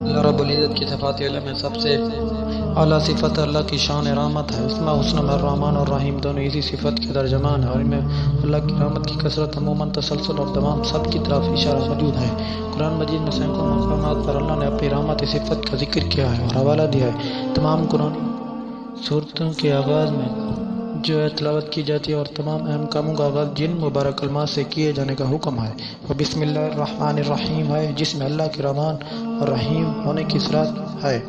اللہ رب العزت کی صفات علم میں سب سے اعلیٰ صفت اللہ کی شان رحمت ہے۔ اسماء حسنی میں الرحمن اور الرحیم دونوں اسی صفت کے ترجمان ہیں، اور ان میں اللہ کی رحمت کی کثرت، عموماً تسلسل اور دوام سب کی طرف اشارہ موجود ہے۔ قرآن مجید میں سینکڑوں مقامات پر اللہ نے اپنی رحمت صفت کا ذکر کیا ہے اور حوالہ دیا ہے۔ تمام قرآن صورتوں کے آغاز میں جو تلاوت کی جاتی ہے اور تمام اہم کاموں کا آغاز جن مبارک کلمات سے کیے جانے کا حکم ہے وہ بسم اللہ الرحمن الرحیم ہے، جس میں اللہ کے رحمان اور رحیم ہونے کی صراحت ہے۔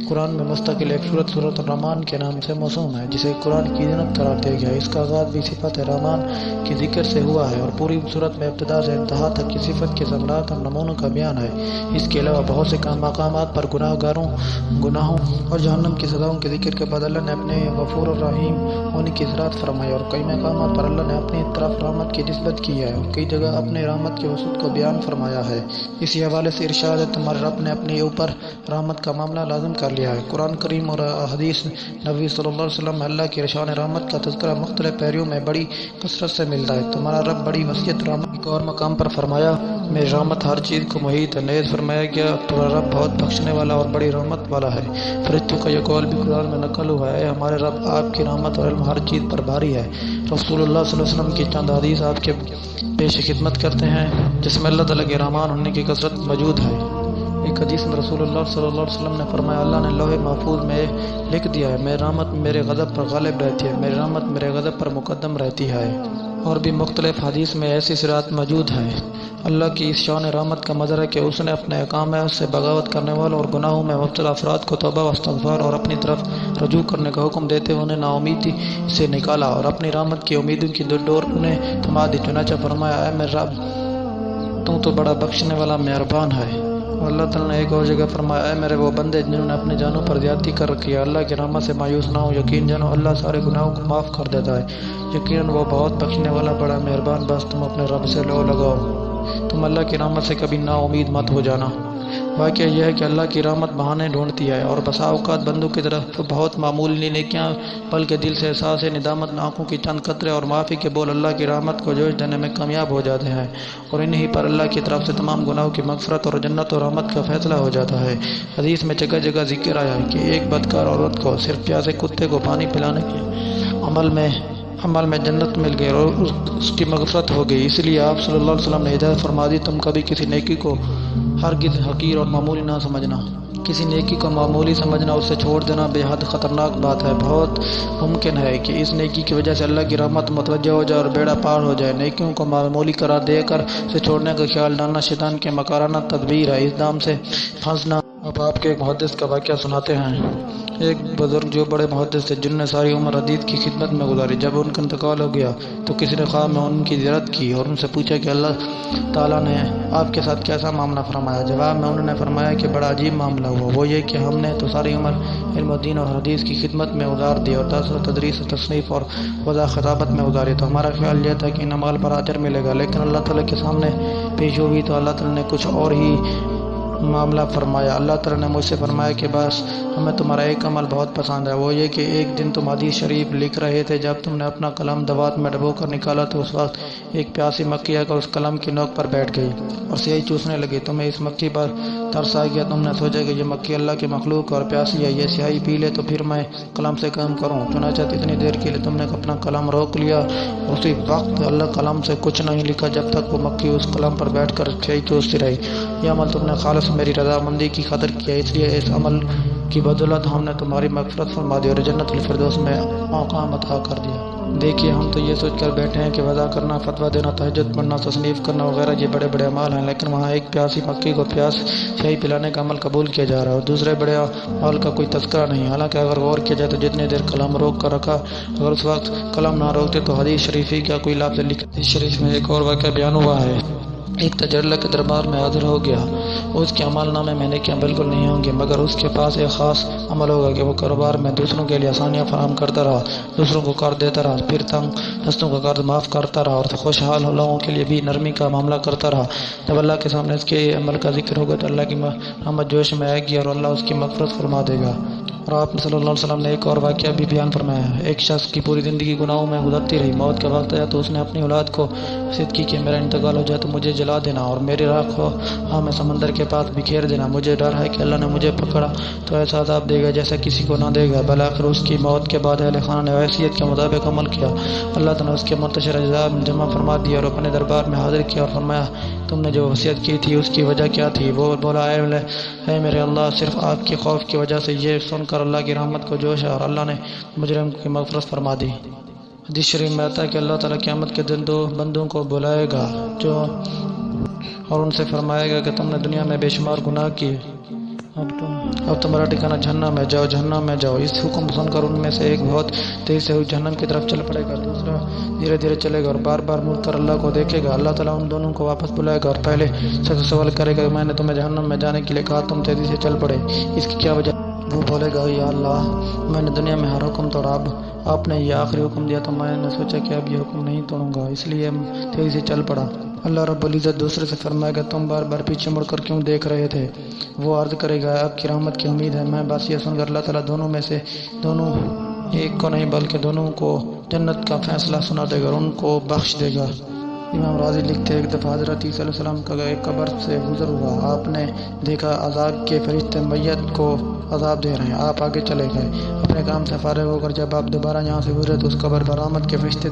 قرآن میں مستقل ایک سورت الرحمن کے نام سے موسوم ہے، جسے قرآن کی جنت قرار دیا گیا ہے۔ اس کا آغاز بھی صفت رحمان کے ذکر سے ہوا ہے اور پوری صورت میں ابتدا سے انتہا تک کی صفت کے ثمرات اور نمونوں کا بیان ہے۔ اس کے علاوہ بہت سے مقامات پر گناہوں اور جہنم کی سزاؤں کے ذکر کے بعد اللہ نے اپنے غفور الرحیم ہونے کی صراحت فرمائی، اور کئی مقامات پر اللہ نے اپنی طرف رحمت کی نسبت کی ہے اور کئی جگہ اپنے رحمت کے وسعت کو بیان فرمایا ہے۔ اسی حوالے سے ارشاد ہے، تمہارے رب نے اپنے اوپر رحمت کا معاملہ لازم کر لیا ہے۔ قرآن کریم اور حدیث نبی صلی اللہ علیہ وسلم میں اللہ کی شان رحمت کا تذکرہ مختلف پہلوؤں میں بڑی کثرت سے ملتا ہے۔ تمہارا رب بڑی وسعت رحمت، ایک اور مقام پر فرمایا میری رحمت ہر چیز کو محیط ہے۔ نیز فرمایا گیا تمہارا رب بہت بخشنے والا اور بڑی رحمت والا ہے۔ فرشتوں کا یہ قول بھی قرآن میں نقل ہوا ہے، ہمارے رب آپ کی رحمت اور علم ہر چیز پر بھاری ہے۔ رسول اللہ صلی اللہ علیہ وسلم کی چند حدیث آپ کے پیش خدمت کرتے ہیں جس میں اللہ تعالیٰ کے رحمان ہونے کی کثرت موجود ہے۔ ایک حدیث میں رسول اللہ صلی اللہ علیہ وسلم نے فرمایا، اللہ نے لوح محفوظ میں لکھ دیا ہے، میری رحمت میرے غضب پر غالب رہتی ہے، میری رحمت میرے غضب پر مقدم رہتی ہے۔ اور بھی مختلف حدیث میں ایسی صراحت موجود ہے۔ اللہ کی اس شان رحمت کا مظہر ہے کہ اس نے اپنے احکام سے بغاوت کرنے والوں اور گناہوں میں مبتلا افراد کو توبہ و استغفار اور اپنی طرف رجوع کرنے کا حکم دیتے ہوئے انہیں نا امیدی سے نکالا اور اپنی رحمت کی امیدوں کی ڈور انہیں تھما دی۔ چنانچہ فرمایا، اے میرے رب تو بڑا بخشنے والا مہربان ہے۔ اور اللہ تعالیٰ نے ایک اور جگہ فرمایا، اے میرے وہ بندے جنہوں نے اپنے جانوں پر زیادتی کر رکھی ہے، اللہ کی رحمت سے مایوس نہ ہو، یقین جانو اللہ سارے گناہوں کو معاف کر دیتا ہے، یقیناً وہ بہت بخشنے والا بڑا مہربان۔ بس تم اپنے رب سے لو لگاؤ، تم اللہ کی رحمت سے کبھی نا امید مت ہو جانا۔ واقعہ یہ ہے کہ اللہ کی رحمت بہانے ڈھونڈتی ہے اور بسا اوقات بندوں کی طرف بہت معمولی نیکیاں بلکہ دل سے احساس ندامت، آنکھوں کی چند قطرے اور معافی کے بول اللہ کی رحمت کو جوش دینے میں کامیاب ہو جاتے ہیں، اور انہی پر اللہ کی طرف سے تمام گناہوں کی مغفرت اور جنت اور رحمت کا فیصلہ ہو جاتا ہے۔ حدیث میں جگہ جگہ ذکر آیا ہے کہ ایک بدکار عورت کو صرف پیاسے کتے کو پانی پلانے کے عمل میں جنت مل گئی اور اس کی مغفرت ہو گئی۔ اس لیے آپ صلی اللہ علیہ وسلم نے ہدایت فرما دی، تم کبھی کسی نیکی کو ہرگز حقیر اور معمولی نہ سمجھنا۔ کسی نیکی کو معمولی سمجھنا، اسے چھوڑ دینا بے حد خطرناک بات ہے۔ بہت ممکن ہے کہ اس نیکی کی وجہ سے اللہ کی رحمت متوجہ ہو جائے اور بیڑا پار ہو جائے۔ نیکیوں کو معمولی قرار دے کر اسے چھوڑنے کا خیال ڈالنا شیطان کے مکارانہ تدبیر ہے، اس دام سے پھنسنا۔ اب آپ کے ایک محدث کا واقعہ سناتے ہیں۔ ایک بزرگ جو بڑے محدث تھے، جن نے ساری عمر حدیث کی خدمت میں گزاری، جب ان کا انتقال ہو گیا تو کسی نے خواب میں ان کی زیارت کی اور ان سے پوچھا کہ اللہ تعالیٰ نے آپ کے ساتھ کیسا معاملہ فرمایا۔ جواب میں انہوں نے فرمایا کہ بڑا عجیب معاملہ ہوا، وہ یہ کہ ہم نے تو ساری عمر علم و دین اور حدیث کی خدمت میں گزار دی اور درس و تدریس و تصنیف اور وضع خطابت میں گزاری، تو ہمارا خیال یہ تھا کہ ان اعمال پر اجر ملے گا، لیکن اللہ تعالیٰ کے سامنے پیش ہوئی تو اللہ تعالیٰ نے کچھ اور ہی معاملہ فرمایا۔ اللہ تعالیٰ نے مجھ سے فرمایا کہ بس ہمیں تمہارا ایک عمل بہت پسند ہے، وہ یہ کہ ایک دن تم حدیث شریف لکھ رہے تھے، جب تم نے اپنا قلم دوات میں ڈبو کر نکالا تو اس وقت ایک پیاسی مکھی آ کر اس قلم کی نوک پر بیٹھ گئی اور سیاہی چوسنے لگی۔ تمہیں اس مکھی پر ترس آ گیا، تم نے سوچا کہ یہ مکھی اللہ کی مخلوق اور پیاسی ہے، یہ سیاہی پی لے تو پھر میں قلم سے کام کروں۔ چنانچہ اتنی دیر کے لیے تم نے اپنا قلم روک لیا، اسی وقت اللہ قلم سے کچھ نہیں لکھا جب تک وہ مکھی اس قلم پر بیٹھ کر سیاہی چوستی رہی۔ یہ عمل تم نے خالص میری رضامندی کی خاطر کیا، اس لیے اس عمل کی بدولت ہم نے تمہاری مغفرت فرما دی اور جنت الفردوس میں مقام عطا کر دیا۔ دیکھیے، ہم تو یہ سوچ کر بیٹھے ہیں کہ وضع کرنا، فتویٰ دینا، تہجد پڑھنا، تصنیف کرنا وغیرہ یہ بڑے بڑے اعمال ہیں، لیکن وہاں ایک پیاسی مکھی کو سیاہی پلانے کا عمل قبول کیا جا رہا ہے اور دوسرے بڑے اعمال کا کوئی تذکرہ نہیں۔ حالانکہ اگر غور کیا جائے تو جتنی دیر قلم روک کر رکھا، اگر اس وقت قلم نہ روکتے تو حدیث شریفی کا کوئی لفظ لکھا۔ حدیث شریف میں ایک اور واقعہ بیان ہوا ہے، ایک تاجر اللہ کے دربار میں حاضر ہو گیا، اس کے عمل نامے میں نیکیاں بالکل نہیں ہوں گی، مگر اس کے پاس ایک خاص عمل ہوگا کہ وہ کاروبار میں دوسروں کے لیے آسانیاں فراہم کرتا رہا، دوسروں کو قرض دیتا رہا، پھر تنگ دستوں کا قرض معاف کرتا رہا اور خوشحال لوگوں کے لیے بھی نرمی کا معاملہ کرتا رہا۔ جب اللہ کے سامنے اس کے عمل کا ذکر ہوگا تو اللہ کی رحمت جوش میں آئے گی اور اللہ اس کی مغفرت فرما دے گا۔ اور آپ صلی اللہ علیہ وسلم نے ایک اور واقعہ بھی بیان فرمایا ہے۔ ایک شخص کی پوری زندگی گناہوں میں گزرتی رہی، موت کا وقت آیا تو اس نے اپنی اولاد کو وصیت کی کہ میرا انتقال ہو جائے تو مجھے جلا دینا اور میری راکھ کو میں سمندر کے پاس بکھیر دینا، مجھے ڈر ہے کہ اللہ نے مجھے پکڑا تو ایسا عذاب دے گا جیسا کسی کو نہ دے گا۔ بالآخر اس کی موت کے بعد اہل خانہ نے وصیت کے مطابق عمل کیا، اللہ تعالیٰ نے اس کے منتشر اجزاء جمع فرما دیے اور اپنے دربار میں حاضر کیا اور فرمایا تم نے جو وصیت کی تھی اس کی وجہ کیا تھی؟ وہ بولا اے میرے اللہ، صرف آپ کے خوف کی وجہ سے۔ یہ سن کر اللہ کی رحمت کو جوش ہے اور اللہ نے مجرم کی مغفرت فرما دی۔ حدیث شریف میں آتا ہے کہ اللہ تعالیٰ قیامت کے دن دو بندوں کو بلائے گا اور ان سے فرمائے گا کہ تم نے دنیا میں بے شمار گناہ کیے، اب تمہارا ٹھکانہ جہنم میں جاؤ، جہنم میں جاؤ۔ اس حکم سن کر ان میں سے ایک بہت تیز سے جہنم کی طرف چل پڑے گا، دوسرا دھیرے دھیرے چلے گا اور بار بار مڑ کر اللہ کو دیکھے گا۔ اللہ تعالیٰ ان دونوں کو واپس بلائے گا اور پہلے سے سوال کرے گا میں نے تمہیں جہنم میں جانے کے لیے کہا، تم تیزی سے چل پڑے، اس کی کیا وجہ؟ وہ بولے گا یا اللہ، میں نے دنیا میں ہر حکم توڑا، اب آپ نے یہ آخری حکم دیا تو میں نے سوچا کہ اب یہ حکم نہیں توڑوں گا، اس لیے تیزی سے چل پڑا۔ اللہ رب العزت دوسرے سے فرمائے گا تم بار بار پیچھے مڑ کر کیوں دیکھ رہے تھے؟ وہ عرض کرے گا آپ کی رحمت کی امید ہے۔ میں بس یہ سن کر اللہ تعالیٰ دونوں میں سے دونوں ایک کو نہیں بلکہ دونوں کو جنت کا فیصلہ سنا دے گا اور ان کو بخش دے گا۔ امام راضی لکھتے ایک دفعہ حضرت عیسیٰ علیہ السلام کا ایک قبر سے گزر ہوا، آپ نے دیکھا عذاب کے فرشتے میت کو عذاب دے رہے ہیں، آپ آگے چلے گئے۔ اپنے کام سے فارغ ہو کر جب آپ دوبارہ یہاں سے گزرے تو اس قبر پر رحمت کے فرشتے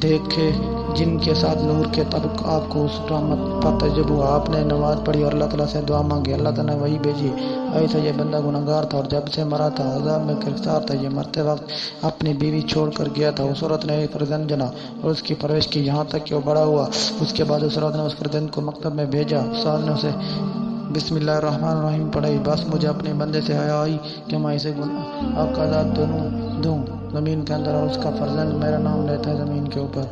دیکھے جن کے ساتھ نور کے طبق آپ کو اس رحمت پر تجب ہوا۔ آپ نے نماز پڑھی اور اللہ تعالیٰ سے دعا مانگی، اللہ تعالیٰ نے وہی بھیجی، ایسا یہ بندہ گناہگار تھا اور جب سے مرا تھا عذاب میں گرفتار تھا، یہ مرتے وقت اپنی بیوی چھوڑ کر گیا تھا، اس عورت نے فرزند جنا اور اس کی پرورش کی یہاں تک کہ وہ بڑا ہوا۔ اس کے بعد اس عورت نے اس فرزند کو مکتب میں بھیجا، استاد نے اسے بسم اللہ الرحمن الرحیم پڑھائی، بس مجھے اپنے بندے سے حیا آئی کہ میں اسے آپ کا عذاب دوں زمین کے اندر اور اس کا فرزند میرا نام لیتا ہے زمین کے اوپر۔